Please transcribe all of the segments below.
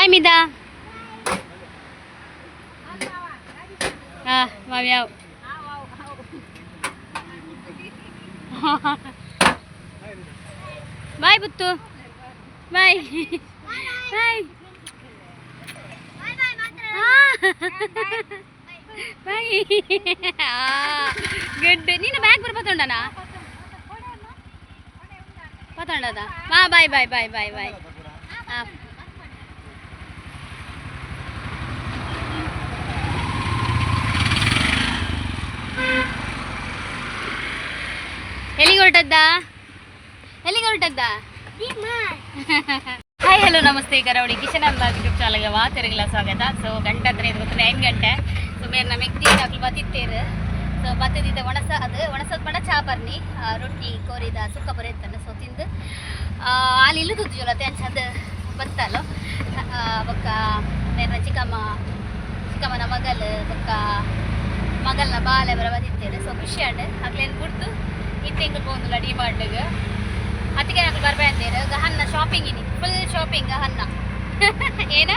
ಬಾಯ್ ಮಿದಾ ಮಾವ್ಯಾವ್ ಬಾಯ್ ಬುತ್ತು ಬಾಯ್ ಬಾಯ್ bye good ನೀನು bag ಬರ್ಬೋದುಂಡನಾ ಪತ್ತೊಂಡದ ಬಾಯ್ ಬಾಯ್ ಬಾಯ್ ಬಾಯ್ ಬಾಯ್ ಹಾಂ ಎಲ್ಲಿಗೆ ಹೊರಟದ್ದ ಹಾಯ್ ಹಲೋ ನಮಸ್ತೆ ಕರಾವಳಿ ಕಿಶನ್ ಅಲ್ಲ ಯೂಟ್ಯೂಬ್ ಚಾನಲ್ಗೆ ವಾತರಿಗಿಲ್ಲ ಸ್ವಾಗತ ಸೊ ಗಂಟೆ ಹತ್ರ ಇದು ಗೊತ್ತಿಲ್ಲ 8 ಗಂಟೆ ಸೊ ಮೇರೆ ನಮ್ಮ ಮೆಕ್ದಿ ಹಾಕಲು ಬತ್ತಿತ್ತೇರು ಸೊ ಬತ್ತದಿದ್ದ ಒಣಸದ ಪಂಡ ಚಾ ಬರ್ನಿ ರೊಟ್ಟಿ ಕೋರಿದ ಸುಕ್ಕ ಬರೆಯುತ್ತಾನೆ ಸೊ ತಿಂದು ಅಲ್ಲಿ ಇಲ್ಲೂ ತುಜ್ಜೋಲ ಚಂದ ಬತ್ತಲ್ಲ ಬೊಕ್ಕ ಮೇರೆ ಚಿಕ್ಕಮ್ಮನ ಮಗಲ್ನ ಬಾಲೆ ಬರ ಬತ್ತಿತ್ತೇರು ಸೊ ಖುಷಿ ಆಂಡ್ ಆಗ್ಲೇನು ಬಿಡ್ತು ಇತ್ತೆಂಗೆ ಹೋಗುದಿಲ್ಲ ಡಿಮಾರ್ಟ್ಗೆ ಅದಕ್ಕೆ నాకు ಬರ್ಬೇಕಂತೇರು ಗಹನ್ನ ಶಾಪಿಂಗ್ ಇನಿ ಫುಲ್ ಶಾಪಿಂಗ್ ಗಹನ್ನ ಏನ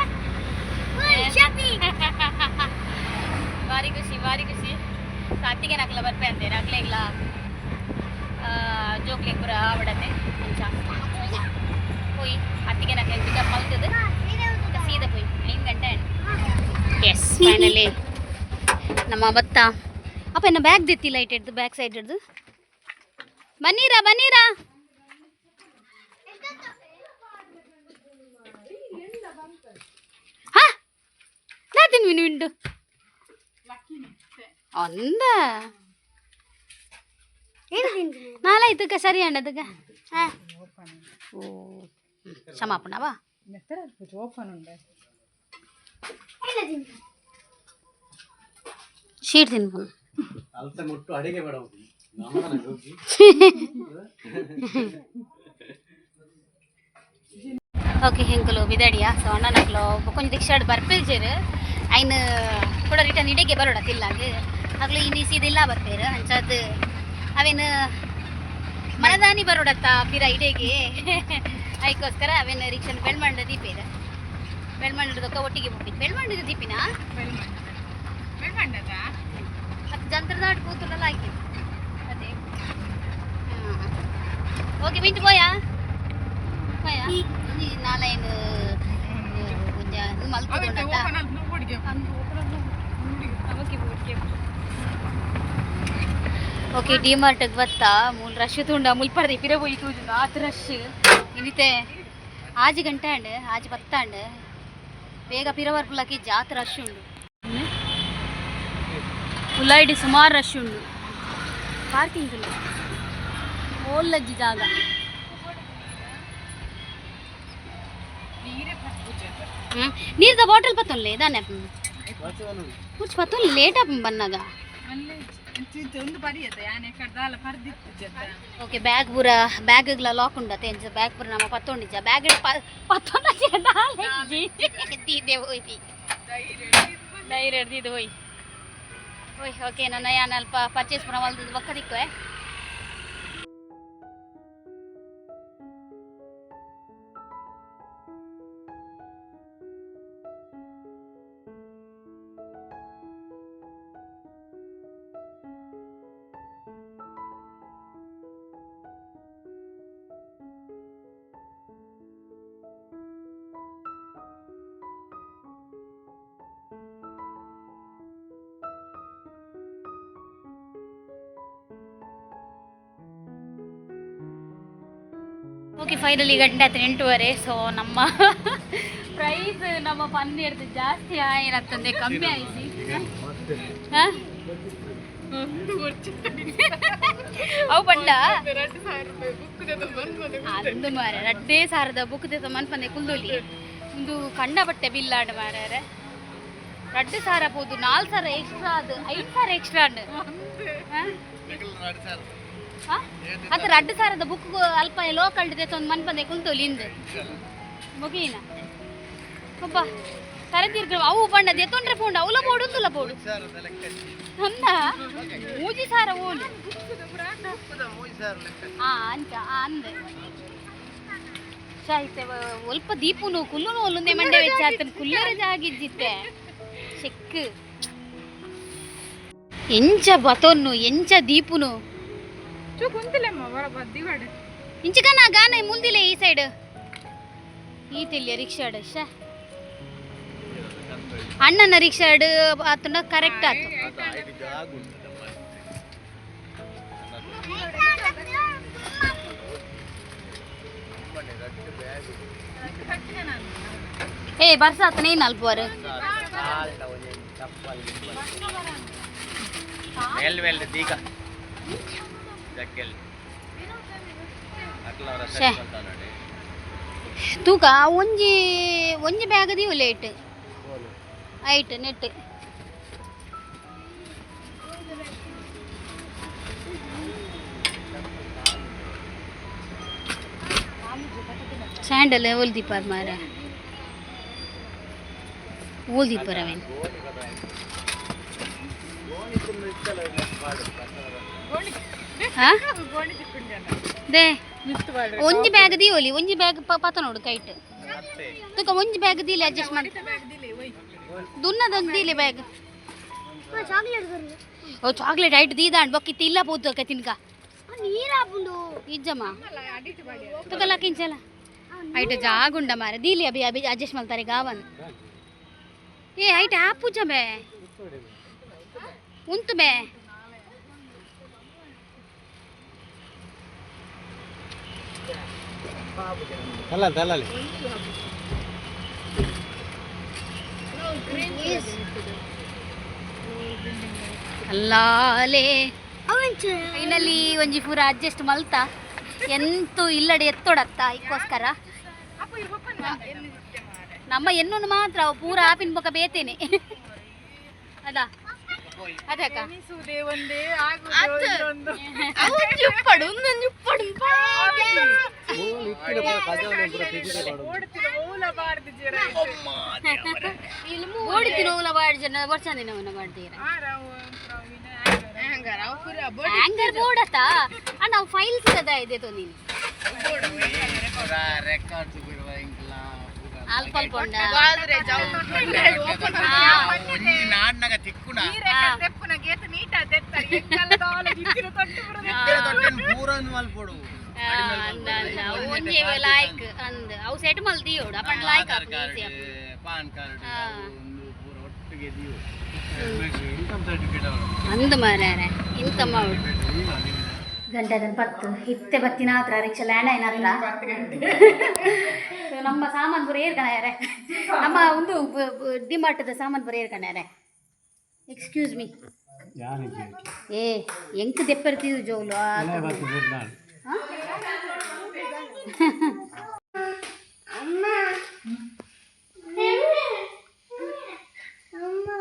ಭಾರಿ ಖುಷಿ ಅತ್ತಿಗೆ ನಾಕಲ್ಲ ಬರ್ಬೇಕಂತೇರು ಅಕ್ಲೆಗ್ಲ ಜೋಕ್ಲೆ ಪೂರ ಆವಡತೆ ಅಂಚ ಹೋಯ್ ಅತ್ತಿಗೆ ನಾಕಲೆ ಪಿಕಪ್ ಮಲ್ತದು ಸೀದಾ ಹೋಯ್ 5 ಗಂಟೆ ಎಸ್ ಫೈನಲಿ ನಮ್ಮ ಬತ್ತ ಅಪ್ಪ ಇನ್ನು ಬ್ಯಾಗ್ ದಿತ್ತಿಲ್ಲ ಇಟ್ಟಿಡ್ದು ಬ್ಯಾಕ್ ಸೈಡ್ ಹಿಡ್ದು ಬನ್ನೀರಾ ವಿಂಡು ಒಂದ ನಾಲಾಯ್ತಕ್ಕ ಸರಿ ಅಣ್ಣದಕ್ಕ ಓ ಕ್ಷಮಾಪಣವಾ ಶೀಟ್ ತಿನ್ಬೋದು ಓಕೆ ಹೆಂಕಲು ಬಿದಡಿಯಾ ಸೊ ಅಣ್ಣ ನಕ್ಲು ಕೊಂಚ ದಿಕ್ಷಾಡ್ ಬರ್ಪಿಲ್ಜೇರು ಐನ್ ಕೂಡ ರಿಟರ್ನ್ ಇಡೆಗೆ ಬರೋಡ ತಿಲ್ಲಾಗ ಆಗ್ಲು ಇನ್ನು ಸೀದಿಲ್ಲ ಬರ್ಪೇರು ಅಂಚದು ಅವೇನು ಮನದಾನಿ ಬರೋಡತ್ತ ಪಿರ ಇಡೆಗೆ ಅದಕ್ಕೋಸ್ಕರ ಅವೇನು ರಿಕ್ಷನ್ ಬೆಳ್ಮಂಡ ದೀಪೇರು ಬೆಳ್ಮಂಡದಕ್ಕ ಒಟ್ಟಿಗೆ ಹೋಗಿದ್ದು ಬೆಳ್ಮಂಡದ ದೀಪಿನ ಅದು ಜಂತ್ರದಾಡ್ ಕೂತುಲ್ಲ ಆಯ್ತು ಅದೇ ಓಕೆ ಮಿಂಟು போயா ನಾಲೇನು ಓಕೆ ಡಿಮಾರ್ಟ್ಗೆ ಬತ್ತಾ ಮೂಲ ರಶ್ ತುಂಡ ಮುಲ್ಪರ್ದೆ ಪಿರ ಹೋಯ್ತು ಆತ ರಶ್ ಇನ್ನಿತೆ ಆಜಿ ಗಂಟೆ ಅಂಡ್ ಆಜಿ ಬತ್ತಾಂಡ್ ಬೇಗ ಪಿರವರ್ಪುಲಕ್ಕೆ ಜಾತ್ ರಶ್ ಉಂಡು ಉಳ್ಳಾಯ್ಡಿ ಸುಮಾರು ರಶ್ ಉಂಡು ಪಾರ್ಕಿಂಗ್ ಓಲ್ಲಜ್ಜಿ ಜಾಗ ನೀರ್ದ ಬಾಟಲ್ ಪತ್ತೊಲ್ಲೆ ದಾನೆ ಕುರ್ಚ್ ಪತ್ತೊಲ್ಲೆ ಲೇಟ್ ಆಪ ಬನ್ನಾಗ ಓಕೆ ಬ್ಯಾಗ್ ಪೂರ ಬ್ಯಾಗ್ಲ ಲಾಕ್ ಉಂಡತೆ ಬ್ಯಾಗ್ ಪೂರ ನಮ್ಮ ಪತ್ತೊಂಡಿಜ್ಜ ಬ್ಯಾಗ್ ಪತ್ತೊಂಡೆ ಹೋಯ್ತಿ ಡೈರಿ ಹಿಡ್ದಿದ್ದು ಹೋಯ್ ಓಕೆ ನಾನು ಅಲ್ಪ ಪರ್ಚೇಸ್ ಪುರ ಮಲ್ದು ಒಕ್ಕದಿಕ್ಕುವೆ ಓಕೆ ಫೈನಲಿ ಗಂಟೆ ಆಯ್ತು 8:30 ಸೊ ನಮ್ಮ ಪ್ರೈಸ್ ನಮ್ಮ ಪನ್ನೀರ್ದು ಜಾಸ್ತಿ ಏನಾಗ್ತದೆ ಕಮ್ಮಿ ಆಯ್ತು ಅವು ಪಂಡ ಅಂದು ಮಾರ 2,000 ಬುಕ್ ತೆತ್ತ ಮನ್ಪಂದೆ ಕುಲ್ದೊಲಿ ಒಂದು ಕಂಡ ಬಟ್ಟೆ ಬಿಲ್ ಆಡ ಮಾರ್ಯಾರೆ 2,000 ಹೋದು 4,000 ಎಕ್ಸ್ಟ್ರಾ ಅದು 5,000 ಎಕ್ಸ್ಟ್ರಾ ಅದು 2,000 ಬುಕ್ ಅಲ್ಪ ಲೋಕಲ್ ಒಂದು ಮನ್ಪಂದೆ ಕುಂತೋಲಿ ಇಂದು ಮುಗೀನ ಒಬ್ಬ ಕರೆದಿರ್ಗ ಅವು ಬಣ್ಣ ದೆತ್ತೊಂಡ್ರೆ ಪೋಂಡು ಅವಲ ಬೋಡು ತುಲ ಬೋಡು ಅಂದ 3,000 ಓಲು ಅಂಚ ಅಂದೆ ಒಲ್ಪ ದೀಪುನು ಕುಲ್ಲುನು ಒಲ್ಲುಂದೆ ಮಂಡೆ ವೆಚ್ಚ ಆತನ ಕುಲ್ಲರ ಜಾಗಿಜ್ಜಿತ್ತೆ ಚೆಕ್ ಎಂಚ ಬತೊನ್ನು ಎಂಚ ದೀಪುನು ಇಂಚಕನ ಗಾನ ಮುಲ್ದಿಲ್ಲ ಈ ಸೈಡ್ ಈತಿಲ್ಲ ರಿಕ್ಷಾಡ್ ಅಣ್ಣನ ರಿಕ್ಷಾಡ್ ಆತನ ಕರೆಕ್ಟ್ ಆತು ಏ ಬರ್ಸ ಆತನೇ ನಲ್ಪುವರು ತೂಕ ಒಂಜಿ ಒಂಜಿ ಬ್ಯಾಗ್ ದೀವು ಲೇಟ್ ಐಟ್ ನೆಟ್ ಸ್ಯಾಂಡಲ್ ಓಲ್ದಿಪ್ಪಾರ ಮಾರ ಓಲ್ದಿಪ್ಪಾರ ಅವೇನು ದೇ ಒಂಜಿ ಬ್ಯಾಗ್ ದೀವಲಿ ಒಂಜಿ ಬ್ಯಾಗ್ ಪತ ನೋಡು ಕೈಟ್ ತುಕ ಒಂಜಿ ಬ್ಯಾಗ್ ದೀಲಿ ಅಡ್ಜಸ್ಟ್ ಮಾಡಿ ದುನ್ನದೊಂದು ದೀಲಿ ಬ್ಯಾಗ್ ಓ ಚಾಕ್ಲೇಟ್ ಐಟ್ ದೀದಾಂಡ್ ಬೊಕ್ಕಿತ್ತು ಇಲ್ಲ ಪೋತು ತಿನ್ಕ ಇಜ್ಜಮ್ಮ ತುಕಲ್ಲ ಕಿಂಚಲ ಐಟ ಜಾಗುಂಡ ಮಾರ ದೀಲಿ ಅಭಿ ಅಭಿ ಅಡ್ಜಸ್ಟ್ ಮಾಡ್ತಾರೆ ಗಾವನ್ ಏ ಐಟ ಆಪುಜ ಬೇ ಉಂಟು ಬೇ ಅಲ್ಲಾಲೆ ಫೈನಲಿ ಒಂಜಿ ಪೂರ ಅಡ್ಜಸ್ಟ್ ಮಲ್ತ ಎಂತೂ ಇಲ್ಲಡೆ ಎತ್ತೊಡತ್ತ ಇದಕ್ಕೋಸ್ಕರ ನಮ್ಮ ಎನ್ನೊಂದು ಮಾತ್ರ ಪೂರ ಆಪಿನ ಬೊಕ್ಕ ಬೇತೇನೆ ಅದಾ ಅದಕ್ಕ ಓಡಿತಿನ ಓಲ ಬಾಡಿ ಜನ ವರ್ಷಂದಿನ ಅವನ ಮಾಡ್ತೀರ ಹ್ಯಾಂಗರ್ ಬೋರ್ಡ್ ಅತ್ತ ನಾವು ಫೈಲ್ಸ್ ಅದ ಇದೆ ತೋ ನೀನು ಅಲ್ಪಲ್ಪೊಂಡ ನಾಡ್ನಾಗ ತಿಕ್ಕುನ ಒಂಜೆ ಲಾಯ್ಕ್ ಅಂದ್ ಅವು ಸೆಟ್ ಮಲ್ದಿಯೋಡು ಅಪ್ಪನ್ ಲಾಯ್ಕ್ ಪಾನ್ ಕಾರ್ಡ್ ಒಟ್ಟಿಗೆ ಅಂದು ಮಾರ್ಯಾರೆ ಇಂತ ಮಾಡು ಗಂಟೆದನ್ ಪತ್ತು ಹಿತ್ತೆ ಬತ್ತಿನ ಹತ್ರ ರಿಕ್ಷಾ ಲ್ಯಾಂಡ್ ಆಯ್ನ ಹತ್ರ ನಮ್ಮ ಸಾಮಾನು ಪೂರ ಏರ್ಕಣ್ಯಾರೆ ನಮ್ಮ ಒಂದು ಡಿಮಾರ್ಟ್ದ ಸಾಮಾನು ಪೂರ ಏರ್ಕಣ್ಯಾರೆ ಎಕ್ಸ್ಕ್ಯೂಸ್ ಮೀ ಏ ಎಂಕ್ ದೆಪ್ಪರ್ತಿದ್ದು ಜೋಲು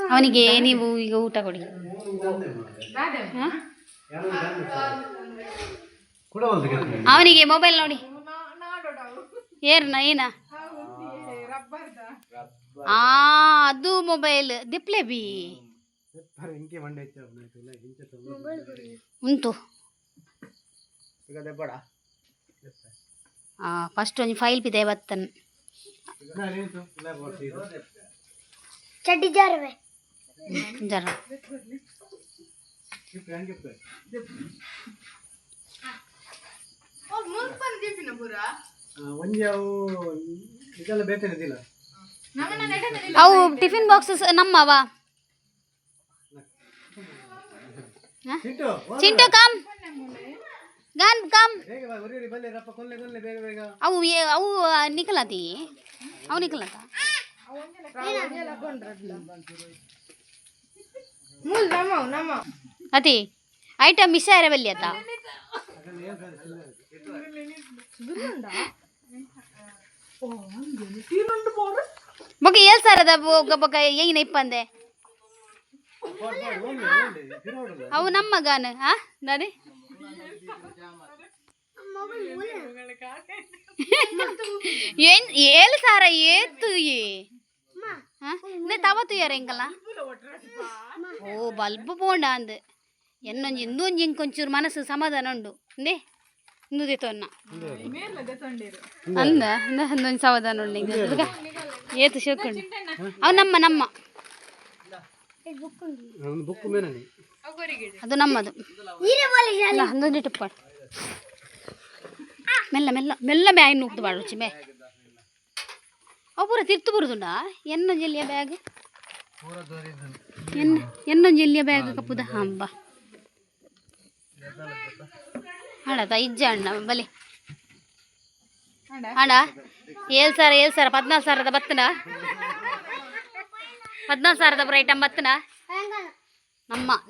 ಅವನಿಗೆ ನೀವು ಈಗ ಊಟ ಕೊಡಿ ಅವನಿಗೆ ಮೊಬೈಲ್ ನೋಡಿ ಏನ ಅದು ಮೊಬೈಲ್ ದಿಪ್ಲೆ ಬಿ ಉಂಟು ಫಸ್ಟ್ ಒಂದು ಫೈಲ್ ಬಿದೆ ಬತ್ತನ್ ಚಡ್ಡಿ ಜಾರವೆ ಜರ ಅವು ಟಿಫಿನ್ ಬಾಕ್ಸಸ್ ನಮ್ಮವ ಚಿಂಟು ಕಮ್ ಗಾನ್ ಕಮ್ ಅವು ಅವು ನಿಕಲತಿ ಅವು ನಿಕಲತ ಅತಿ ಐಟಮ್ ಮಿಸ್ ಆಯ್ರ ಬಲ್ಲಿ ಅತ್ತ ಬೊಕ್ಕ ಏಲ್ ಸಾರದ ಬೊಕ್ಕ ಏನ ಇಪ್ಪಂದೆ ಅವು ನಮ್ಮ ಗಾನ ನಡಿ ಏಳು ಸಾರ ಏತು ತವತ್ತು ಯಾರ ಎಂಕಲ್ಲ ಓ ಬಲ್ಬ್ ಪೋಂಡ ಅಂದ್ ಎನ್ನೊಂಜಿ ಇಂದೊಂಜಿ ಇಂಕೊಂಚೂರು ಮನಸ್ಸು ಸಮಾಧಾನ ಉಂಡು ಇಂದೇ ಇಂದು ದೇತೋನ್ನ ಅಂದ ಅಂದ ಒಂದೊಂದು ಸಾವಧಾನ ಉಳ್ಳಿಂಗ ಏತು ಶೋಕೊಂಡು ಅವು ನಮ್ಮ ಅದು ನಮ್ಮದು ಅಲ್ಲ ಒಂದೊಂದು ಟುಪ್ಪ ಮೆಲ್ಲ ಮೆಲ್ಲ ಮೆಲ್ಲ ಬ್ಯಾಗ್ ನುಗ್ದು ಬಾಳ ರುಚಿ ಬೇ ಅವು ಪೂರ ತಿರ್ತು ಬರುದುಂಡ ಎನ್ನೊಂದು ಎಲ್ಲಿಯ ಬ್ಯಾಗ್ ಎನ್ನೊಂದು ಎಲ್ಲಿಯ ಬ್ಯಾಗ್ ಕಪ್ಪುದ ಹಬ್ಬ ಹಣದ ಇಜ್ಜ ಅಣ್ಣ ಬಲಿ ಹಣ 7,000 14,000 ಬತ್ತನ 14,000 ಬರ ಐಟಮ್ ಬತ್ತನ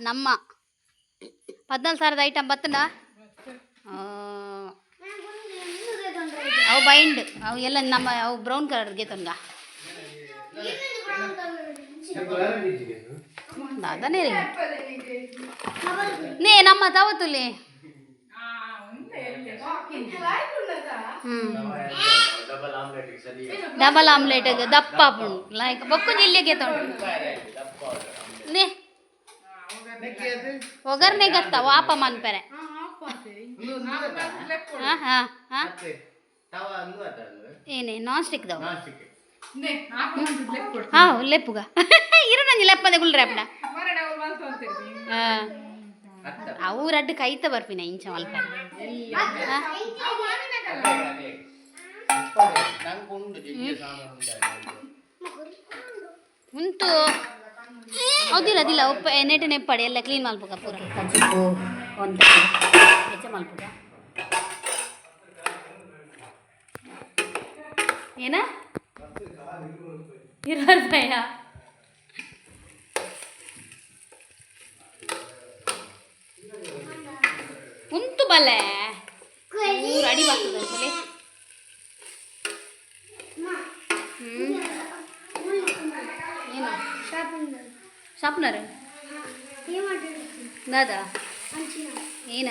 ನಮ್ಮ 14,000 ಐಟಮ್ ಬತ್ತನ ಅವು ಬೈಂಡ್ ಅವು ಎಲ್ಲ ನಮ್ಮ ಅವು ಬ್ರೌನ್ ಕಲರ್ಗೆ ತಂಗ ಅದನ್ನೇ ರೀ ನೇ ನಮ್ಮ ತಾವತ್ತುಲಿ ಡಬಲ್ ಆಮ್ಲೆಟ್ ದಪ್ಪ ಪುಂಡು ಲೈಕ್ ಬೊಕ್ಕು ಜಿಲ್ಲೆಗೆ ತೊಂಡು ನೇ ಒಗರ್ನೆ ಗತ್ತ ವಾಪ ಮನ್ಪೆರೆ ಏನೇ ನಾನ್ ಸ್ಟಿಕ್ ದವ ಹಾಂ ಲೆಪ್ಪುಗ ಇರು ನಂಜಿ ಲೆಪ್ಪದೆ ಗುಳ್ರೆ ಅವು ರಡ್ಡು ಕೈತ ಬರ್ಪಿನ ಇಂಚ ಮಲ್ಪ ಉಂಟು ಹೌದಿಲ್ಲ ಅದಿಲ್ಲ ಉಪ್ಪ ನೆಟ್ಟೆ ನೆಪ್ಪಡಿ ಎಲ್ಲ ಕ್ಲೀನ್ ಮಲ್ಪುಗ ಪೂರ ಕಚ್ಚಿಪ್ಪು ಒಂದು ಹೆಚ್ಚ ಮಲ್ಪುಗ ಏನ 20 ರೂಪಾಯ ಉಂಟು ಬಲ್ಲೆ ಅಡಿ ಬರ್ತದೆ ಒಂದ್ಸಲಿ ಏನು ಶಾಪ್ನರ್ ದಾದ ಏನ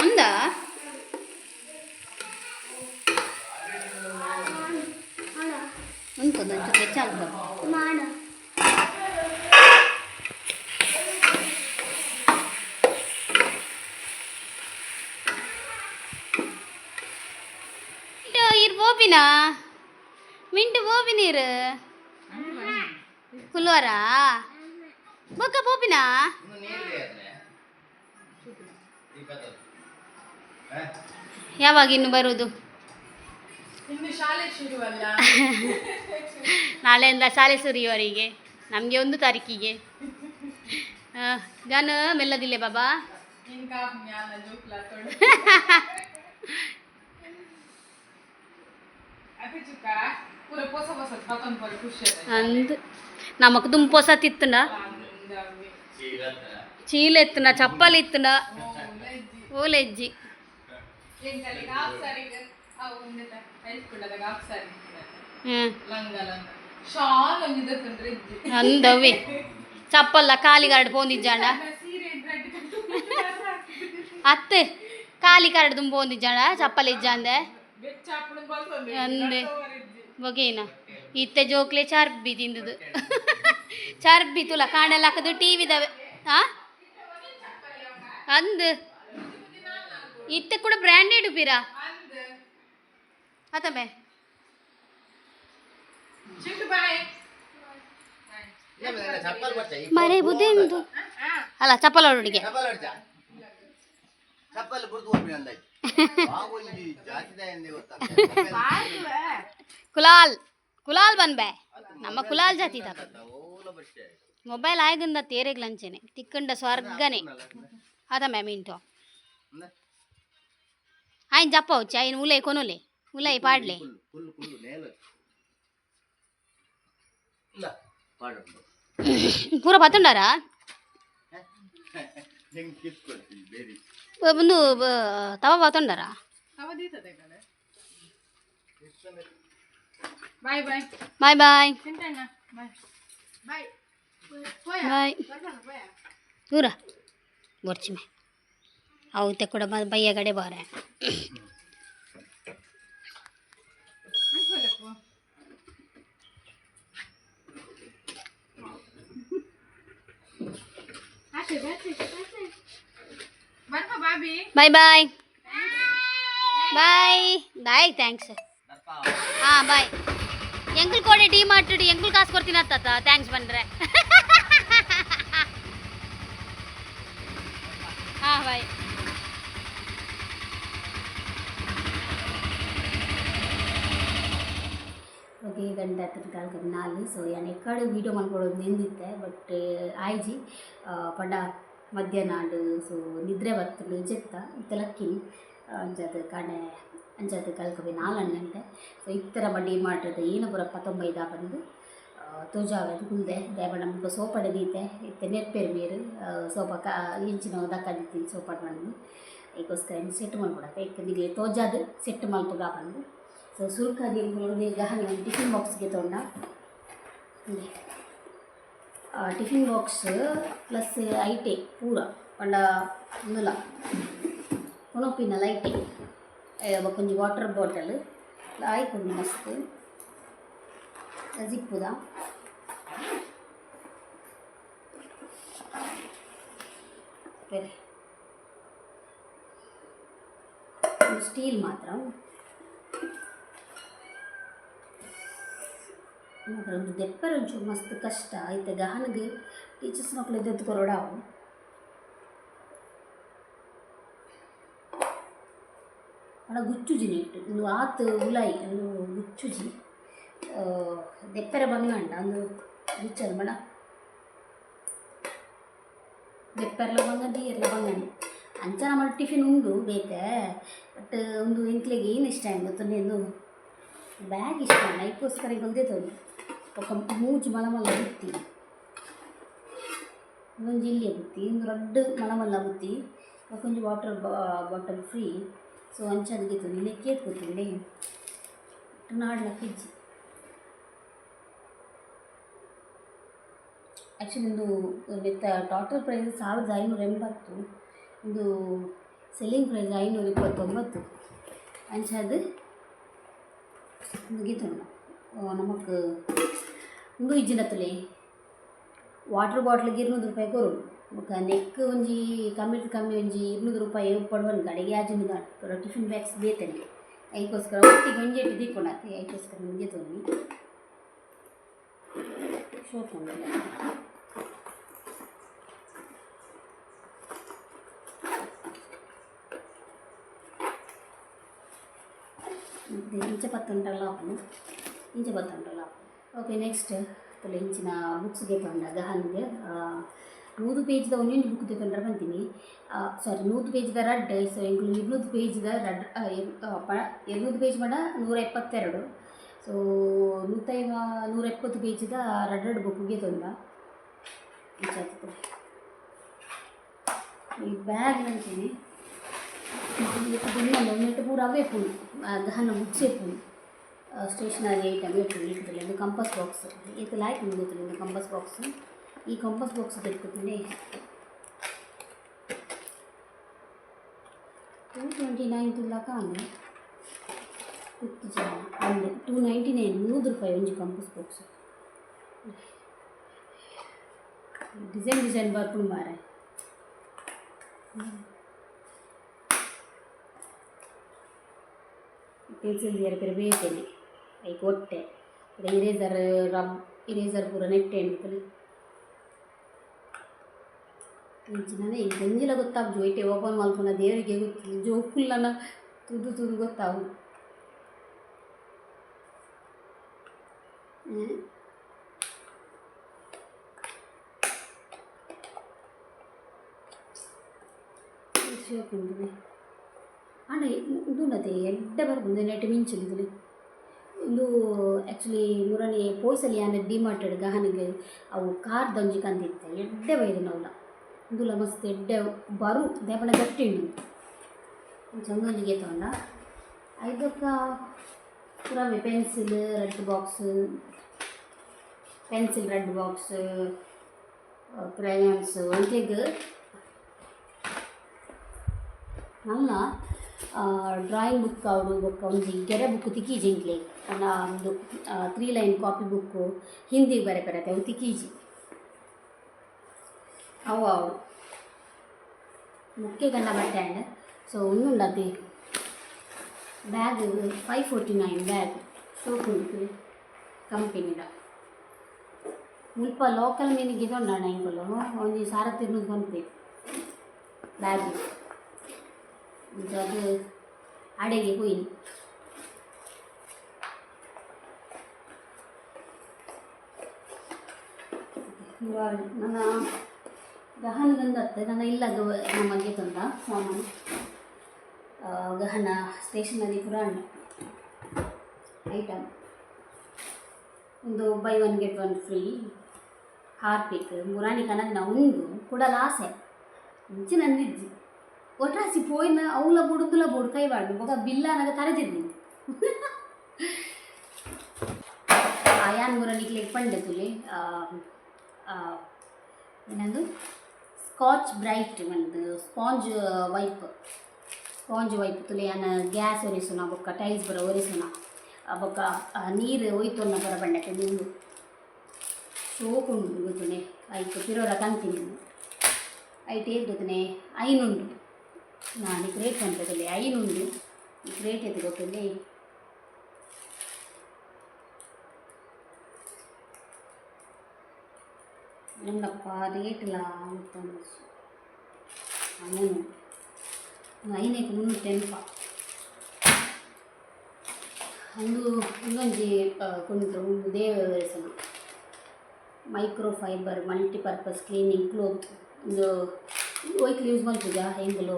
ಅಂದ ಉಂಟು ಒಂಚೂರು ಹೆಚ್ಚ போபினா மின்ட்டு போபினீரு ಕುಲ್ವರಾ ಬೊಕ್ಕ ಪೋಪಿನಾ ಯಾವಾಗ ಇನ್ನು ಬರುವುದು ನಾಳೆಯಿಂದ ಶಾಲೆ ಸುರಿಯುವವರಿಗೆ ನಮಗೆ 1 ತಾರೀಕಿಗೆ ಗಾನ ಮೆಲ್ಲದಿಲ್ಲ ಬಾಬಾ ಅಂದ್ ನಮಕ್ ದುಂಪೊಸ ತಿತ್ತನ ಚೀಲ ಎತ್ತನ ಚಪ್ಪಲ್ ಇತ್ತನ ಓಲೆಜ್ಜಿ ಅಂದವಿ ಚಪ್ಪಲ್ಲ ಕಾಲಿಗಾರ್ಡ್ ಪೋಂದಿಜ್ಜಾಂಡ ಅತ್ತೆ ಕಾಲಿ ಕಾರ್ಡ್ ತುಂಬ ಪೋಂದಿಜ್ಜಾಂಡ ಚಪ್ಪಲ್ ಇಜ್ಜಾಂದೆ ಅಂದೆ ಬಗೆನ ಇತ್ತೆ ಜೋಕ್ಲೆ ಚರ್ಬಿ ತಿಂದುದು ಚರ್ಬಿ ತುಲ ಕಾಣಲ್ಲ ಹಾಕದು ಟಿವಿದವೆ ಅಂದ್ ಇತ್ತೆ ಕೂಡ ಬ್ರ್ಯಾಂಡೆಡ್ ಉಪಿರಾ ಆತಮೆ ಮರೆ ಬುದ್ಧೆಂದು ಅಲ್ಲ ಚಪ್ಪಲ್ ಅವಳಿಗೆ ಕುಲಾಲ್ ಬನ್ಬೆ ನಮ್ಮ ಕುಲಾಲ್ ಜಾತಿ ಮೊಬೈಲ್ ಆಯ್ಗಂದ ತೇರೆಗ್ ಲಂಚನೆ ತಿಕ್ಕಂಡ ಸ್ವರ್ಗನೆ ಅದ ಮ್ಯಾಮ್ ಇಂಟು ಆಯ್ನ್ ಜಪ್ಪ ಹುಚ್ಚ ಆಯ್ನ್ ಉಲೈ ಕೊನುಲೆ ಉಲೈ ಪಾಡ್ಲೆ ಪೂರ ಪತ್ತುಂಡಾರ ಒಂದು ತವ ಪತ್ತುಂಡಾರ ಬಾಯ್ ಬಾಯ್ ಬಾಯ್ ಬಾಯ್ ಪೂರ ಬರ್ಚಿ ಮೇ ಅವತ್ತೆ ಕೂಡ ಬಯ್ಯ ಕಡೆ ಬಾರೆ ಬಾಯ್ ಬಾಯ್ ಬಾಯ್ ಬಾಯ್ ಥ್ಯಾಂಕ್ಸ್ ಹಾಂ ಬಾಯ್ ಎಂಕಲ್ ಕೊಡಿ ಟೀ ಮಾಡಿಟ್ಟು ಎಂಕಲ್ ಕಾಸು ಕೊಡ್ತೀನಿ ಅತ್ತ ಥ್ಯಾಂಕ್ಸ್ ಬಂದರೆ ಹಾಂ ಬಾಯ್ ಓಕೆ ಗಂಟೆ ಹತ್ತಿರ ಕಾಲಕ್ಕೆ ನಾಲಿ ಸೊ ಯಾನು ಎಕ್ಕಡೆ ವೀಡಿಯೋ ಮಾಡ್ಕೊಳ್ಳೋದು ನಿಂದಿತ್ತೆ ಬಟ್ ಆಯ್ಜಿ ಪಂಡ ಮಧ್ಯಾಹ್ನ ಸೊ ನಿದ್ರೆ ಬರ್ತದೆ ಜೆತ್ತ ಇತ್ತಲಕ್ಕಿನಿ ಅಂಚದು ಕಡೆ ಅಂಚದು ಕಲ್ಕಬಿ 4 ಗಂಟೆ ಸೊ ಇತ್ತರ ಬಡ್ಡಿ ಮಾಡಿದ್ರೆ ಏನು ಪೂರ 19 ಬಂದು ತೋಜಾವದು ಕುಂದೆ ದಯಬಣ್ಣ ಮುಖ ಸೋಪಡೆ ದೀತೆ ಇತ್ತೆ ನೆರ್ಪೇರು ಮೇರು ಸೋಪ ಇಂಚಿನ ದಕ್ಕದಿತ್ತೀನಿ ಸೋಪಾಡು ಮಾಡಿದ್ವಿ ಈಗೋಸ್ಕರ ಸೆಟ್ ಮಾಡ್ಬಿಡತ್ತೆ ಈಗ ತೋಜಾದು ಸೆಟ್ ಮಲ್ಪಗ ಬಂದು ಸೊ ಸುರುಕಾಗಿ ಗಹನ ಟಿಫಿನ್ ಬಾಕ್ಸ್ಗೆ ತೊಗೊಂಡ ಟಿಫಿನ್ ಬಾಕ್ಸ್ ಪ್ಲಸ್ ಐಟೆ ಪೂರ ಪಂಡ ನುಲ ಕೊನೊಪ್ಪಿನ ಲೈಟೆ ಕೊಂಚ ವಾಟರ್ ಬಾಟಲ್ ಆಯ್ಕೊಂಡು ಮಸ್ತ್ ಜಿಪ್ಪುದ ಬೇರೆ ಸ್ಟೀಲ್ ಮಾತ್ರ ಒಂದು ದೆಪ್ಪರ ಒಂಚೂರು ಮಸ್ತ್ ಕಷ್ಟ ಆಯ್ತು ಗಹನಿಗೆ ಟೀಚರ್ಸ್ ಮಕ್ಕಳು ಎದ್ದು ಕೊರಡಾವು ಅಡ ಗುಚ್ಚುಜಿ ನೆಟ್ಟು ಒಂದು ಆತು ಉಲಾಯಿ ಒಂದು ಗುಚ್ಚುಜಿ ದೆಪ್ಪರ ಬಂಗಂಡ ಒಂದು ಗುಚ್ಚಲ್ ಮಡ ದೆಪ್ಪರ್ಲ ಬಂಗಂಡಿ ಎಲ್ಲ ಬಂಗಂಡಿ ಅಂಚ ನಮ್ಮ ಟಿಫಿನ್ ಉಂಡು ಬೇತೆ ಬಟ್ ಒಂದು ಎಂಕ್ಲೆಗೆ ಏನು ಇಷ್ಟ ಗೊತ್ತೊಂದು ಒಂದು ಬ್ಯಾಗ್ ಇಷ್ಟ ನೈಕೋಸ್ಕರ ಬಂದೇ ತೊಂದು ఒక ಮೂಜು ಮಲಮಲ್ಲ ಬುತ್ತಿ ಒಂದು ಜಿಲ್ಲೆ ಬುತ್ತಿ ಒಂದು ರಡ್ಡು ಮಲಮಲ್ಲ ಬುತ್ತಿ ಕೊಂಚ ವಾಟರ್ ಬಾಟಲ್ ಫ್ರೀ ಸೊ ಅಂಚದಿಗೆ ತೊಂದು ಲೆಕ್ಕ ಎತ್ಕೊತೀನಿ ನಾಡ್ಲ ಫ್ರಿಜ್ ಆ್ಯಕ್ಚುಲಿ ಒಂದು ವಿತ್ ಟೋಟಲ್ ಪ್ರೈಸ್ 1580 ಒಂದು ಸೆಲ್ಲಿಂಗ್ ಪ್ರೈಸ್ 529 ಅಂಚದು ಮುಗಿತೊಂದು ನಮಕ್ ಒಂದು ಇಜ್ಜಿನತ್ತಲೆ ವಾಟರ್ ಬಾಟ್ಲಿಗೆ 200 ರೂಪಾಯಿ ಕೊರು ನೆಕ್ ಒಂಜಿ ಕಮ್ಮಿ ಒಂಜಿ 200 ರೂಪಾಯಿ ಪಡುವನ್ ಕಡೆಗೆ ಆಜಿನ ಟಿಫಿನ್ ಬ್ಯಾಗ್ಸ್ ಬೇತಂಗೆ ಅದಕ್ಕೋಸ್ಕರ ಒಟ್ಟಿಗೆ ಒಂಜಿ ಎಟ್ಟು ದಿಕ್ಕೊಂಡಾತೆ ಅದಕ್ಕೋಸ್ಕರ ನಿಮಗೆ ತೊಂದು ಶೋಕೊಂಡು ಇಂಚ 10 ಗಂಟೆಲ್ಲ ಹಾಕು ಇಂಚ 10 ಗಂಟೆಲ್ಲ ಹಾಕು ಓಕೆ ನೆಕ್ಸ್ಟ್ ತಲೆ ಇಂಚಿನ ಬುಕ್ಸ್ಗೆ ತೊಗೊಂಡ ಗಹನ್ಗೆ 100 ಪೇಜ್ದ ಒಂದೊಂದು ಬುಕ್ ತಗೊಂಡ್ರೆ ಬಂತೀನಿ ಸಾರಿ 100 ಪೇಜ್ದ ರಡ್ ಸೊ ಎಂಕ್ಲು 200 ಪೇಜ್ದ ರಡ್ 200 ಪೇಜ್ ಮಾಡ 172 ಸೊ 170 ಪೇಜ್ದ ರಡ್ ಬುಕ್ಗೆ ತೊಂದ ಈ ಬ್ಯಾಗ್ ಅಂತೀನಿ ಒಂದೆಟ್ಟು ಪೂರ ಅವೇ ಪೂನು ಗಹನ ಮುಚ್ಚೆ ಪೂನು ಸ್ಟೇಷನರಿ ಐಟಮ್ ಇರ್ತದೆ ಒಂದು ಕಂಪಸ್ ಬಾಕ್ಸ್ ಇದು ಲೈಕ್ ಗೊತ್ತಿಲ್ಲ ಒಂದು ಕಂಪಸ್ ಬಾಕ್ಸ್ ಈ ಕಂಪಸ್ ಬಾಕ್ಸ್ ತೆಗೆದುಕೊತೀನಿ 229 ಇಲ್ಲ ಕಾಣೆ ಒಂದು 299 100 ರೂಪಾಯಿ ಒಂಜಿ ಕಂಪಸ್ ಬಾಕ್ಸ್ ಡಿಸೈನ್ ಬರ್ಕೊಂಡು ಮಾರೆ ಪೆನ್ಸಿಲ್ ಬೇರೆ ಬೇಕೇನೆ ಐ ಕೊಟ್ಟೆ ಇರೇಸರ್ ಪೂರ ನೆಟ್ಟೆ ಎಣ್ತದೆ ಇಂಚಿನ ಈಗ ಗಂಜಿಲ ಗೊತ್ತಾಗ ಜೋಯ್ಟೆ ಓಪನ್ ಮಾಡ್ಕೊಂಡು ದೇವರಿಗೆ ಗೊತ್ತಿಲ್ಲ ಜೋಕುಲ್ಲನ ತುದು ಗೊತ್ತಾವು ಶೋಕುಂಟು ಅಣ್ಣ ಇದು ನತೆ ಎಡ್ಡ ಬರ್ಬಂದು ನೆಟ್ಟು ಮಿಂಚಲಿದ್ಲಿ ಇದು ಆ್ಯಕ್ಚುಲಿ ಮೂರನೇ ಪೋಯ್ಸಲ್ಲಿ ಅಂದರೆ ಡಿಮಾರ್ಟೆಡ್ ಗಹನಿಗೆ ಅವು ಕಾರ್ ದಂಜಿ ಕಂದಿತ್ತೆ ಎಡ್ಡೆ ಬೈದು ನಾವಲ್ಲ ಇಂದುಲ ಮಸ್ತ್ ಎಡ್ಡೆ ಬರು ದೇಪಣ ಗಟ್ಟಿ ಚಂಗಂಜಿಗೆ ತೊಗೊಂಡ ಐದಕ್ಕ ಪುರಾವೆ ಪೆನ್ಸಿಲ್ ರೆಡ್ ಬಾಕ್ಸ್ ಕ್ರಯಾನ್ಸ್ ಅಂತೆಗೆ ನಲ್ಲ ಡ್ರಾಯಿಂಗ್ ಬುಕ್ ಅವರು ಬೊಕ್ಕ ಒಂಜಿ ಗೆರೆ ಬುಕ್ ತಿಕ್ಕೀಜಿಂಕ್ಲೆ ಒಂದು 3 ಲೈನ್ ಕಾಪಿ ಬುಕ್ಕು ಹಿಂದಿಗೆ ಬರತೆ ಅವು ತಿಕ್ಕೀಜಿ ಅವು ಮುಖ್ಯ ಗಂಡ ಬಟ್ಟೆ ಅಂಡ್ ಸೊ ಉಂಡುಂಡತಿ ಬ್ಯಾಗ್ 549 ಬ್ಯಾಗ್ ಸೋಪು ಉಂಟು ಕಂಪೆನಿದ ಮುಲ್ಪ ಲೋಕಲ್ ಮೀನಿಗೆ ತೊಂಡಾಣ ಇಂಕಲು ಒಂದು ಸಾರ ತಿನ್ನೋದು ಬಂತು ಬ್ಯಾಗ್ ಅದು ಅಡೆಗೆ ಹೋಯಿ ನನ್ನ ಗಹನ ಗಂಧತ್ತೆ ನನ್ನ ಇಲ್ಲದ ನಮಗೆ ತಂದ ಸಾಮಾನು ಗಹನ ಸ್ಟೇಷನರಿ ಪುರಾಣ ಐಟಮ್ ಒಂದು ಬೈ 1 get 1 ಫ್ರೀ ಹಾರ್ಪಿಕ್ ಮುರಾಣಿ ಕನದಿನ ಉಂಡು ಕೂಡಲ ಆಸೆ ಮುಂಚೆ ನಂದಿಜ್ಜಿ ಒಟ್ರಾಸಿ ಪೋಯಿನ ಅವಳ ಬುಡುದುಲ ಬೋಡು ಕೈವಾಡು ಬೊಕ ಬಿಲ್ಲ ನನಗೆ ತರದಿದ್ದೀನಿ ಯಾನ್ ಮುರಾಣಿಗೆ ಪಂಡೆ ತುಲಿ ಏನದು ಸ್ಕಾಚ್ ಬ್ರೈಟ್ ಒಂದು ಸ್ಪಾಂಜ್ ವೈಪ್ ತುಲಿ ಯಾನ ಗ್ಯಾಸ್ ಒರೆಸೋಣ ಬೊಕ್ಕ ಟೈಲ್ಸ್ ಬರ ಒರೆಸೋಣ ಬೊಕ್ಕ ನೀರು ಒಯ್ತೊನ್ನ ಬರ ಬಂಡಕ್ಕೆ ನೀರು ಸೋಪುಂಡು ಗೊತ್ತುನೆ ಐತು ಪಿರೋರ ಕಂತೀನಿ ಐಟು ಗೊತ್ತನೆ ಐನುಂಡು ನಾನು ಈ ರೇಟ್ ಕಂತದಲ್ಲಿ ಐನುಂಡು ಈ ರೇಟ್ ಎತ್ತು ಗೊತ್ತಲ್ಲಿ என்னப்பா ரேட்டெலாம் அண்ணன் ಐನೈಕು 310 ಅಂದು ಇನ್ನೊಂದು ಕೊಂಡ್ರು ಒಂದು ದೇವರಸನ micro fibre multipurpose cleaning cloth ಒಂದು ಒಯ್ಕಲು ಯೂಸ್ ಮಾಡ್ಬೋದಾ ಹೆಂಗಲು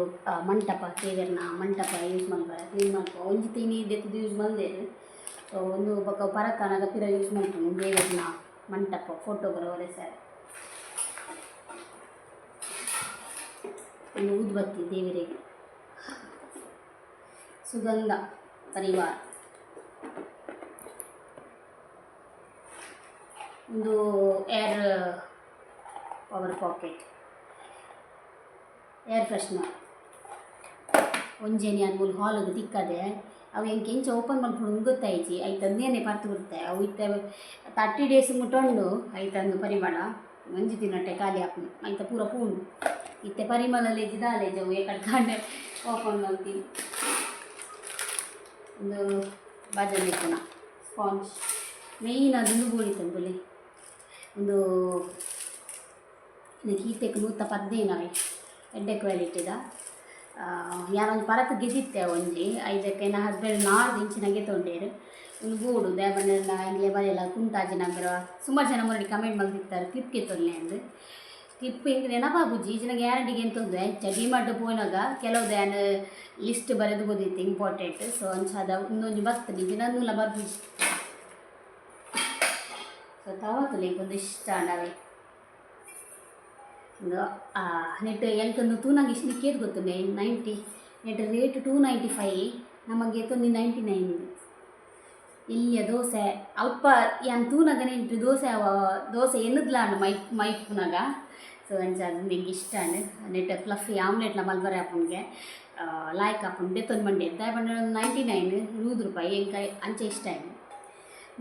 ಮಂಟಪ ದೇವರನ ಮಂಟಪ ಯೂಸ್ ಮಾಡ್ಬಾರ ಕ್ಲೀನ್ ಮಾಡ್ಕೊ ಒಂಜಿ ತಿನಿ ಇದೆದ್ದು ಯೂಸ್ ಮಾಡ್ದೇರು ಒಂದು ಬೊಕ್ಕ ಪರತಾನಾಗ ಪಿರ ಯೂಸ್ ಮಾಡ್ಕೊಂಡು ದೇವರನ ಮಂಟಪ ಫೋಟೋ ಬರೋರೆ ಸರ್ ಒಂದು ಊದುಬತ್ತಿ ದೇವರಿಗೆ ಸುಗಂಧ ಪರಿವಾರ ಒಂದು air power pocket air freshener ಒಂಜೇನಿ ಅನ್ಮೂಲ ಹಾಲಿಗೆ ತಿಕ್ಕದೆ ಅವು ಹೆಂಗೆ ಇಂಚ ಓಪನ್ ಮಾಡ್ಕೊಂಡು ಗೊತ್ತಾಯ್ತಿ ಐತಂದೇನೆ ಪರ್ತು ಬಿಡುತ್ತೆ ಅವು ಇತ್ತ 30 days ಮುಟ್ಟೊಂಡು ಐತಂದು ಪರಿಮಳ ಒಂಜಿ ತಿನ್ನಟ್ಟೆ ಖಾಲಿ ಹಾಕು ಐತ ಪೂರ ಪೂಣು ಇತ್ತೆ ಪರಿಮಳಲ್ಲಿ ಜಿದಾಲೆ ಜವು ಕಡ್ಕಂಡೆ ಓಪನ್ ಮಾಡ್ತೀನಿ ಒಂದು ಬಾಜಲ್ಲಿ ಪುನ ಸ್ಪಾಂಜ್ ಮೇಯ್ನ್ ಅದೊಂದು ಗೋಳಿ ತಂದುಲಿ ಒಂದು ಈತೆಗೆ 110 ಎಡ್ಡೆ ಕ್ವಾಲಿಟಿದ ಯಾರೊಂದು ಪರತ್ ಗೆದಿತ್ತೆ ಒಂಜಿ ಐದಕ್ಕೆ ನಾ ಹಸ್ಬೆಂಡ್ 4 ಇಂಚಿನಾಗೆ ತೊಗೊಂಡೇರು ಒಂದು ಗೋಡು ದೇವನೆಲ್ಲ ಇಲ್ಲಿ ಬರೆಯಲ್ಲ ಕುಂಟಾಜಿನ ಬರೋ ಸುಮಾರು ಜನ ಮುರಡಿ ಕಮೆಂಟ್ ಮಾಡ್ತಿರ್ತಾರೆ ಕ್ಲಿಪ್ಗೆ ತೊಲ್ಲೆ ಅಂದು ಕ್ಲಿಪ್ ಹಿಂಗೆ ನೆನಪಾಬುಜ್ಜಿ ಈಜಿನ ಗ್ಯಾರಂಟಿಗೆ ಏನು ತೊಂದರೆ ಡಿಮಾರ್ಟ್ ಪೋನಾಗ ಕೆಲವು ಧ್ಯಾನ ಲಿಸ್ಟ್ ಬರೆದು ಗೊತ್ತಿತ್ತು ಇಂಪಾರ್ಟೆಂಟ್ ಸೊ ಅಂಚಾದ ಇನ್ನೊಂದು ಬರ್ತದೆ ದಿನನೂಲ ಬರ್ಬುಜಿ ಸೊ ತವತ್ತಲ್ಲ ಒಂದು ಇಷ್ಟ ನಾವೇ ಒಂದು ನೆಟ್ ಎಂಕಂದು ತೂನಾಗ ಇಷ್ಟು ನಿಕ್ಕೇದು ಗೊತ್ತುಂಡೆ 90 ನೆಟ್ ರೇಟ್ 295 ನಮಗೆ ತೊಂದು 99 ಇಲ್ಲಿಯ ದೋಸೆ ಅಲ್ಪ ಏನು ತೂನಾಗ ನೆಂಟು ದೋಸೆ ಎನ್ನದ್ಲಾಂಡು ಮೈಪುನಾಗ ಸೊ ಅಂಚಾದ ನಿಂಗೆ ಇಷ್ಟ ನೆಟ್ ಫ್ಲಫಿ ಆಮ್ಲೆಟ್ಲ ಮಲ್ಬರ ಹಾಪುನ್ಗೆ ಲಾಯ್ಕ್ ಹಾಪುಂಡು ಬೆತ್ತೊಂದು ಮಂಡಿ ಎದ್ದ ಬಂಡ 99 100 ಎಂಕ ಅಂಚೆ ಇಷ್ಟ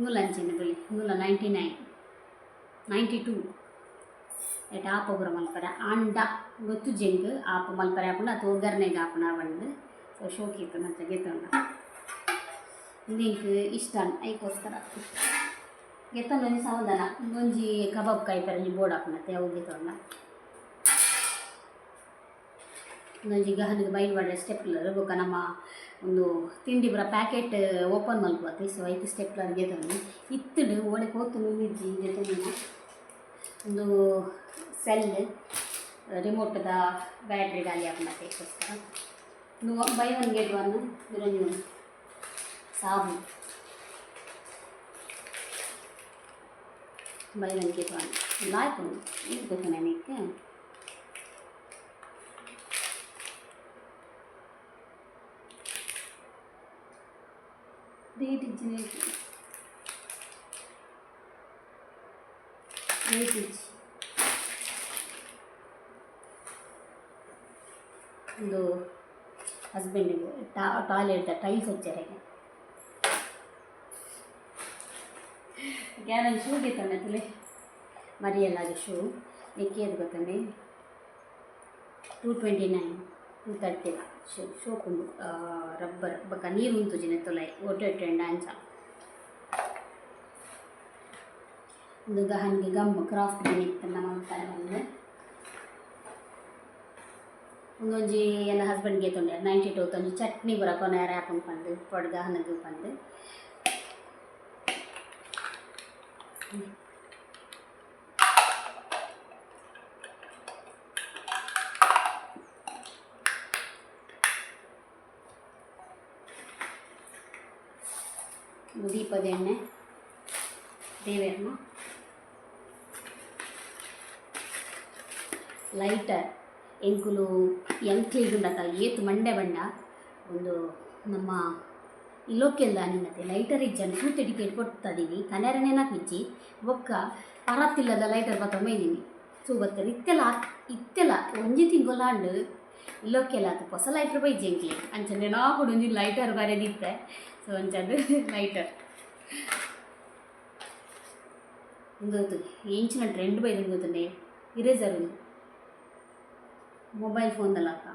ನೂಲ ಅಂಚಿನ ಬೆಳಿ ನೂಲ 92 ಎಟ್ ಆಪ ಪೂರ ಮಲ್ಪರ ಅಂಡ ಗೊತ್ತು ಜಂಗ್ ಆಪ ಮಲ್ಪರ ಹಾಪುಂಡು ಅದು ಒಗ್ಗರಣೆಗೆ ಹಾಪುಣ ಬಂದು ಸೊ ಶೋಕಿತ್ತು ಮತ್ತೆ ಗೆತ್ತೊಂಡ ನಿಂಗೆ ಇಷ್ಟ ಐಕೋಸ್ಕರ ಗೆತ್ತೊಂದು ಒಂಜಿ ಸಾವಧಾನ ಒಂಜಿ ಕಬಾಬ್ ಕಾಯಿ ಪರಲ್ಲಿ ಬೋರ್ಡ್ ಹಾಪುಣತ್ತೆ ಅವು ಗೆತ್ತೊಂಡ ಒಂದೊಂಜಿ ಗಹನದ ಬೈಲ್ ಮಾಡಿದ ಸ್ಟೆಪ್ಲರ್ ಬೊಕ್ಕ ನಮ್ಮ ಒಂದು ತಿಂಡಿ ಬರ ಪ್ಯಾಕೆಟ್ ಓಪನ್ ಮಲ್ಪತ್ತೆ ಸೊ ಐದು ಸ್ಟೆಪ್ಲರ್ ಗೆತ್ತೊಂಡು ಇತ್ತುಡು ಓಡೆ ಕೋತು ಮಿರ್ಜಿ ಗೆತ್ತೊಂದಿನ ಒಂದು ಸೆಲ್ ರಿಮೋಟ್ದ ಬ್ಯಾಟ್ರಿ ಗಾಲಿ ಹಾಪುಣತ್ತೆ ಐಕೋಸ್ಕರ ಬೈ 1 get 1 ಇದೊಂದು ಸಾಬು ಬೈ 1 get 1 ಲಾಯ್ಕು ಇದು ಗೊತ್ತು ನನಗೆ ರೇಟ್ ಒಂದು ಹಸ್ಬೆಂಡಿಗೆ ಟಾಯ್ಲೆಟ್ ಟೈಲ್ಸ್ ಹಚ್ಚಾರೆ ಗ್ಯಾರನ್ ಶೂ ಗೆತ್ತಂಡೆ ತುಲೆ ಮರಿಯಲ್ಲಾದ ಶೂ ಎಕ್ಕಿಯದು ಗೊತ್ತಂಡೆ 229 ತಟ್ಟಿಲ್ಲ ಶೋಕುಂಡು ರಬ್ಬರ್ ಬೊಕ ನೀರು ಉಂತುಜಿನ ತೊಲೈ ಒಟ್ಟೆಂಡ ಅಂಚ ಒಂದು ಗಹನ್ಗೆ ಗಮ್ ಕ್ರಾಫ್ಟ್ ಇತ್ತಂಡ ಮಲ್ತಾರೆ ಒಂದು ಒಂದೊಂಜಿ ನನ್ನ ಹಸ್ಬೆಂಡ್ಗೆ ತೊಂಡೆ 92 ಒಂಜಿ ಚಟ್ನಿ ಬರ ಕೊನೆ ರ್ಯಾಪನ್ ಪಂದು ಪೊಡ್ ಗಹನಗೆ ಪಂದು ದೀಪದ ಎಣ್ಣೆ ದೇವೇರ್ನ ಲೈಟರ್ ಎಂಕುಲು ಎಂಕ್ಲಿಗುಂಡತ ಏತು ಮಂಡೆ ಬಂಡ ಒಂದು ನಮ್ಮ ಇಲೋಕೆಲ್ಲ ನಿನ್ನತೆ ಲೈಟರ್ ಇಜ್ಜಂಡು ಸೂತೆ ಟಿಕೆಟ್ ಕೊಡ್ತದೀವಿ ಕನೆರನೇನಾಕ್ ಇಜ್ಜಿ ಬೊಕ್ಕ ಪರತ್ತಿಲ್ಲದ ಲೈಟರ್ ಬತ್ತ ಮೇಯ್ದೀನಿ ಸೂ ಬರ್ತಾರೆ ಇತ್ತೆಲ್ಲ ಒಂಜಿ ತಿಂಗೊಲಾಂಡು ಇಲ್ಲೋಕೆಲ್ಲ ಅದು ಹೊಸ ಲೈಟರ್ ಬೈಜಿ ಎಂಕ್ಲಿ ಅಂಚಂದ್ರೆ ನಾವು ಕೂಡ ಒಂಜಿ ಲೈಟರ್ ಬರೆದಿತ್ತೆ ಸೊ ಅಂಚಂದು ಲೈಟರ್ ಒಂದು ಎಂಚಿನ ಟ್ರೆಂಡ್ ಬೈದು ಗೊತ್ತಂಡೆ ಇರೇಸರ್ ಒಂದು ಮೊಬೈಲ್ ಫೋನ್ದಲ್ಲ ಅಕ್ಕ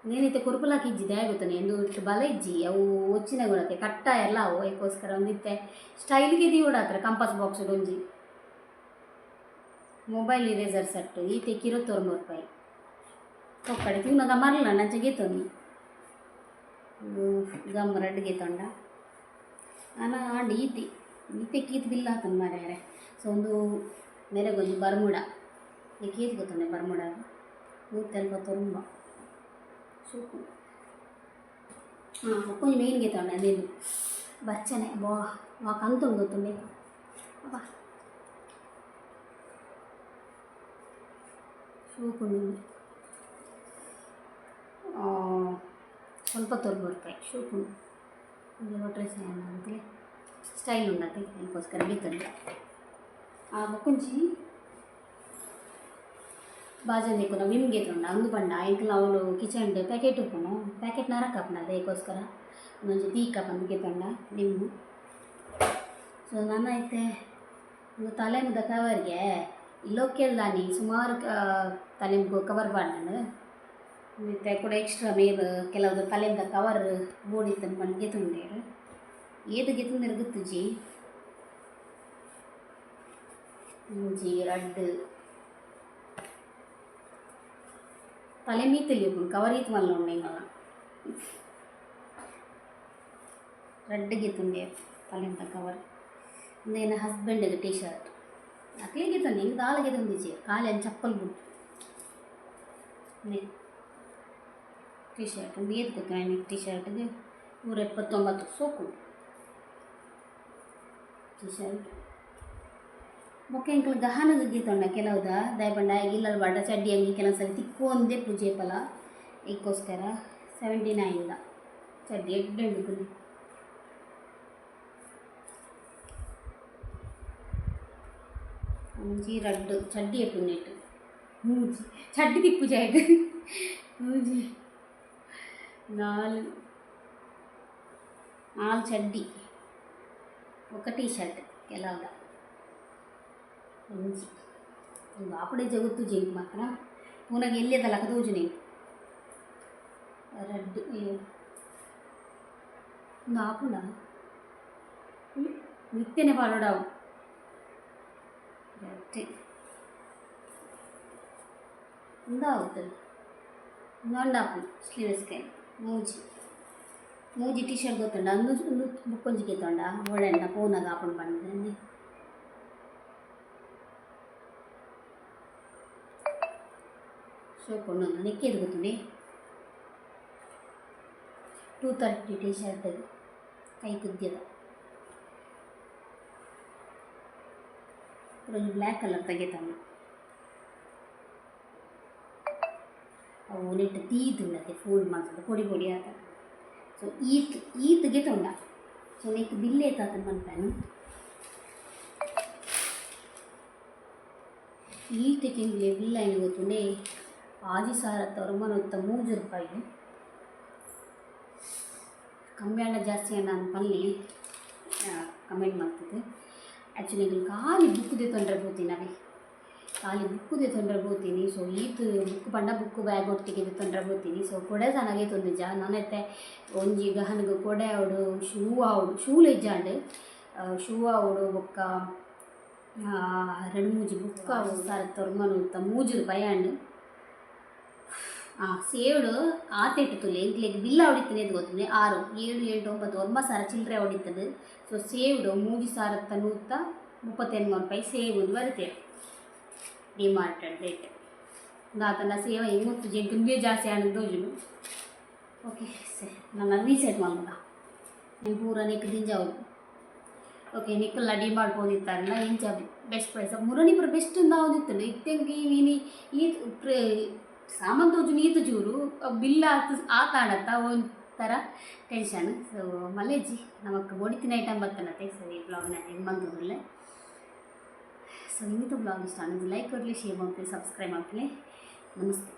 నేనైతే కురుపులాకి ఇజ్జి దేగుతాను ఎందుకు బల ఇజ్జి అವು వచ్చిನ ಗುಣಕ್ಕೆ ಕಟ್ಟ ಎಲ್ಲ ಅವು ಅದಕ್ಕೋಸ್ಕರ ಒಂದಿತ್ತೆ ಸ್ಟೈಲ್ಗೆ ಇದು ಕೂಡ ಹತ್ರ ಕಂಪಾಸ್ ಬಾಕ್ಸ್ ಒಂಜಿ ಮೊಬೈಲ್ ಇರೇಸರ್ ಸೆಟ್ ಈತೆ 23 ರೂಪಾಯಿ ಒಕ್ಕಡೆ ತಿನ್ನಗ ಮರಲ ನಂಚ ಗೀತೊಂದು ಗಮ್ ರೆಡ್ ಗೀತೊಂಡ ನಾನು ಆಂಡಿ ಈತೆ ಕೀತ್ ಬಿಲ್ಲ ಆತನ ಮಾರ್ಯಾರೆ ಸೊ ಒಂದು ಮೇರೆಗೊಂದು ಬರ್ಮುಡ ಈ ಕೀತ್ ಗೊತ್ತಂಡೆ ಬರ್ಮುಡ 149 ಸೂಪು కొంచెం మెయిన్ గీత ఉండే నేను బచ్చనే మాకు అంత ఉండుతుంది అబ్బా సూపు ఉండింది ಸ್ವಲ್ಪ ತೋರ್ಬಿಡ್ತಾಯಿ ಸೂಪು ಡ್ರೆಸ್ ಅಂತಲೇ ಸ್ಟೈಲ್ ఉండదు ಅದಕ್ಕೋಸ್ಕರ ಗೀತಂದು కొంచెం ಬಾಜಾ ದೇಕು ನಾವು ವಿಮ್ ಗೇತ್ ಉಂಡ ಅಂದು ಪಂಡ ಎಂಕಲ್ ಅವಳು ಕಿಚನ್ ಪ್ಯಾಕೆಟ್ ಉಪ್ಪುನು ಪ್ಯಾಕೆಟ್ ನರಕ ಅಪ್ಪನ ಅದಕ್ಕೋಸ್ಕರ ಒಂದೊಂದು ತೀಕ ಬಂದು ಗೇತಂಡ ನಿಮ್ಮು ಸೊ ನಾನೈತೆ ಒಂದು ತಲೆ ಮುದ ಕವರ್ಗೆ ಇಲ್ಲೋಕ್ಕೆಲ್ದಾನಿ ಸುಮಾರು ತಲೆ ಕವರ್ ಮಾಡ್ನಾನು ಮತ್ತೆ ಕೂಡ ಎಕ್ಸ್ಟ್ರಾ ಮೇಲು ಕೆಲವು ತಲೆ ಮುದ ಕವರ್ ಬೋಡಿತ್ತು ಅನ್ಕೊಂಡು ಗೇತುಂಡೇರು ಏದು ಗೇತುಂದಿರು ಗೊತ್ತುಜಿ ಜಿ ರಡ್ಡು ತಲೆ ಮೀತಲ್ಲಿ ಕವರ್ ಈತ್ ಮಲ್ಲ ಉಂಡೆ ಮಲ್ಲ ರೆಡ್ಗೆ ತುಂಡೆ ತಲೆಂತ ಕವರ್ ಇಂದೇನು ಹಸ್ಬೆಂಡ್ಗೆ ಟೀ ಶರ್ಟ್ ಅಕ್ಲಿಗೆ ತಂದೆ ಹಿಂಗೆ ದಾಳಿಗೆ ತಂದಿಚ್ಚಿ ಕಾಲಿ ಅಂತ ಚಪ್ಪಲ್ ಬಿಟ್ಟು ಟೀ ಶರ್ಟ್ ಒಂದು ಏತ್ ಗೊತ್ತಾನೆ ಟೀ ಶರ್ಟ್ಗೆ 179 ಸೋಕು ಟೀ ಶರ್ಟ್ ಬೊಕ್ಕ ಇಂಕಲ್ ಗಹನಗೆ ಗೀತೊಂಡ ಕೆಲವುದ ದಯಪಂಡ ಇಲ್ಲಲ್ ಬಾಡ ಚಡ್ಡಿ ಅಂಗಿ ಕೆಲವು ಸಲ ತಿಕ್ಕು ಒಂದೇ ಪೂಜೆ ಫಲ ಇದಕ್ಕೋಸ್ಕರ 79 ಚಡ್ಡಿ ಎಡ್ಡೆಂಡು ಮುಂಜಿ ರಡ್ಡು ಚಡ್ಡಿ ಎಟ್ಟು ಮೂಜಿ ಚಡ್ಡಿ ತಿಕ್ಕು ಜಾಯ್ದು ಮೂಜಿ 4 ಚಡ್ಡಿ ఒక టీ షర్ట్ ಕೆಲವುದ ಒಂಜಿ ಅಪ್ಪಡೆ ಜಗುತ್ತು ಜೇನು ಮಾತ್ರ ಪೂನಾಗ ಎಲ್ಲದಲ್ಲ ಕದೋಜು ನೀವು ರೆಡ್ ಒಂದು ಆಪುಡ ನಿತ್ಯನೇ ಪಾಡೋಡಾವು ರೆಡ್ ಒಂದಾಗುತ್ತದೆ ಇನ್ನೊಂದು ಆಪು ಸ್ಲೀವ್ಸ್ಗೆ ಮೂಜಿ ಟೀ ಶರ್ಟ್ ಗೊತ್ತುಂಡ ಅಂದು ಒಂದು ಬುಕ್ಕೊಂಜಿಗೆ ತೊಂಡ ಒಳ್ಳೆಂಡ ಪೂನಾಗ ಆಪುಂಡು ಬಂದಿದ್ದೆ ಸೋಕೊಂಡು ನೆಕ್ಕೆದು ಗೊತ್ತುಂಡೆ 230 ಟೀ ಶರ್ಟ್ ಕೈ ಕುದ್ಯದ ಒಂದು ಬ್ಲ್ಯಾಕ್ ಕಲರ್ ತೆಗೆತಮ್ಮ ಅವು ನೆಟ್ಟು ತೀದುಂಡತ್ತೆ ಫೋಲ್ಡ್ ಮಾಡ್ತದೆ ಪೊಡಿ ಪೊಡಿ ಆತ ಸೊ ಈತ್ಗೆ ತೊಂಡ ಸೊ ನೆಕ್ ಬಿಲ್ಲೆ ತಾತ ಮನ್ಪಾನು ಈಟಕ್ಕೆ ಬಿಲ್ಲ ಏನು ಗೊತ್ತುಂಡೆ ಆದಿಸಾರತ್ತವರು ಮನೊತ್ತ 3 ರೂಪಾಯಿ ಕಮ್ಮಿ ಹಣ ಜಾಸ್ತಿ ಹಣ ಅನ್ಪಲ್ಲಿ ಕಮೆಂಟ್ ಮಾಡ್ತಿದ್ದೆ ಆ್ಯಕ್ಚುಲಿ ಖಾಲಿ ಬುಕ್ದೇ ತೊಂದರೆ ಬೋತಿ ನಾವೇ ಖಾಲಿ ಬುಕ್ಕುದೇ ತೊಂದರೆ ಬೋತೀನಿ. ಸೊ ಈತು ಬುಕ್ ಪಂಡ ಬುಕ್ ಬ್ಯಾಗ್ ಒಟ್ಟಿಗೆ ತೊಂದರೆ ಬೋತೀನಿ. ಸೊ ಕೊಡೆ ಚೆನ್ನಾಗೇ ತೊಂದಿಜ್ಜ ನನ್ನತ್ತೆ ಒಂಜಿ ಗಹನಿಗೆ ಕೊಡೆ ಅವಡು ಶೂಲ್ ಇಜ್ಜಾಂಡು ಶೂ ಅವಡು ಬೊಕ್ಕ 2-3 ಬುಕ್ ಅವು ಸರ್ ತೊರ್ಮನು ಮೂಜುರು ಬಯಾಂಡು ಸೇವ್ಡು ಆತೆಟ್ಟು ತುಲೆ ಇಂಕ್ಲೆಗ್ ಬಿಲ್ಲ ಹೊಡಿತೀನಿ ಅದು ಗೊತ್ತಿದೆ 6, 7, 8, 9 ಒರ್ಮ ಸಾರ ಚಿಲ್ಲರೆ ಹೊಡಿತದೆ. ಸೊ ಸೇವ್ಡು 3 ಸಾರತ್ತ 138 ರೂಪಾಯಿ ಸೇವ್ ಒಂದು ಬರುತ್ತೆ ಡಿಮಾರ್ಟೆಡ್ ರೇಟ್ ದಾತನ ಸೇವ ಇವತ್ತು ಜಗ್ಗೇ ಜಾಸ್ತಿ ಆಡಿದ್ದು. ಓಕೆ ಸರಿ ನನ್ನ ರೀಸೆಟ್ ಮಾಡೋಣ ನೀವು ಪೂರ ನೆಕ್ ದಿಂಜಾವು. ಓಕೆ ನಿಕ್ಕಲ್ಲ ಡಿಮಾರ್ಟ್ ಹೋಗಿತ್ತಾರಲ್ಲ ಇಂಚ ಬೆಸ್ಟ್ ಪ್ರೈಸ್ ಮುರಣಿ ಪೂರ ಬೆಸ್ಟ್ ಒಂದಿತ್ತು ಇತ್ತಂಗೆ ಈ ಸಾಮಾನು ತೋಜು ನೀತು ಚೂರು ಬಿಲ್ ಆ ಕಾಣತ್ತ ಒಂಥರ ಟೆನ್ಷನ್. ಸೊ ಮಲ್ಲೆಜ್ಜಿ ನಮಕ್ ಬೊಡಿತಿನ ಐಟಮ್ ಬರ್ತನತ್ತೆ. ಸೊ ಈ ಬ್ಲಾಗ್ನ ನಿಮ್ಮಂತೂರಲ್ಲೇ. ಸೊ ಇನ್ನಿತ ಬ್ಲಾಗ್ ಇಷ್ಟ ಅನ್ನೋದು ಲೈಕ್ ಕೊಡಲಿ, ಶೇರ್ ಮಾಡ್ತೀನಿ, ಸಬ್ಸ್ಕ್ರೈಬ್ ಮಾಡ್ತೀನಿ. ನಮಸ್ತೆ.